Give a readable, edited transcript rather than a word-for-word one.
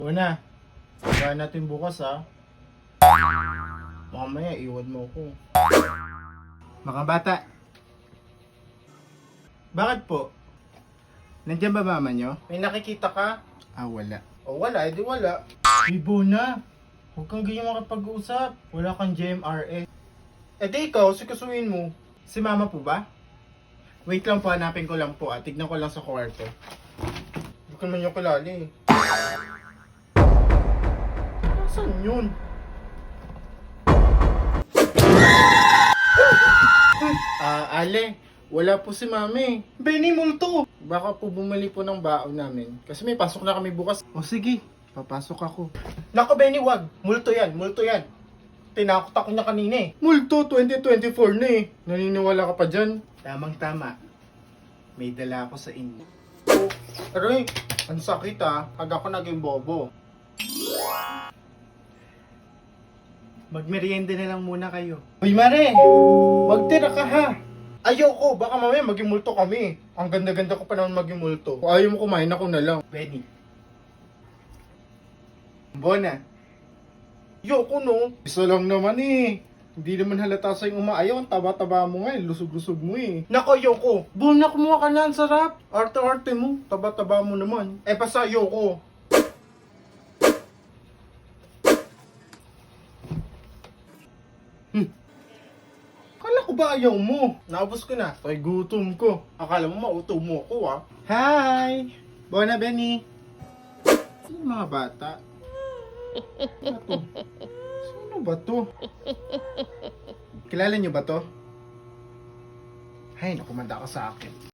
Una, sagahan natin bukas ha. Mamaya iwan mo ko. Mga bata. Bakit po? Nandiyan ba mama nyo? May nakikita ka? Ah, wala. O wala, edi wala. Ibo na. Huwag kang ganyan makapag-uusap. Wala kang GMRA. Edi ikaw, sikasuin mo. Si mama po ba? Wait lang po, hanapin ko lang po. Tignan ko lang sa kwarto. Hindi ko naman yung kilala eh. Saan yun? Ale, wala po si mami. Benny, multo! Baka po bumali po ng baon namin. Kasi may pasok na kami bukas. O sige, papasok ako. Nako Benny, wag. Multo yan, multo yan. Tinakot ako niya kanina eh. Multo, 2024 na eh. Naniniwala ka pa dyan? Tamang tama. May dala ako sa inyo. Oh, aray, ang sakit ah. Aga ko naging bobo. Magmerienda na lang muna kayo. Uy Mare, magtira ka ha. Ayoko, baka mamaya maging multo kami. Ang ganda-ganda ko pa naman maging multo. Kung ayaw mo kumain, ako na lang. Benny. Bona. Ayoko no. Isa lang naman eh. Hindi naman halata sa'yo umaayaw. Ang taba-taba mo nga eh. Lusog-lusog mo eh. Nako, ayoko. Bona, kumuha ka na. Ang sarap. Arte-arte mo. Taba-taba mo naman. Eh, basta ayoko. Akala ko ba ayaw mo? Naubos ko na. Ay, gutom ko. Akala mo mauto mo ako ah. Hi! Bona, Benny. Sino mga bata? Ano to? Sino ba to? Kilala niyo ba to? Hay, nakumanda ka sa akin.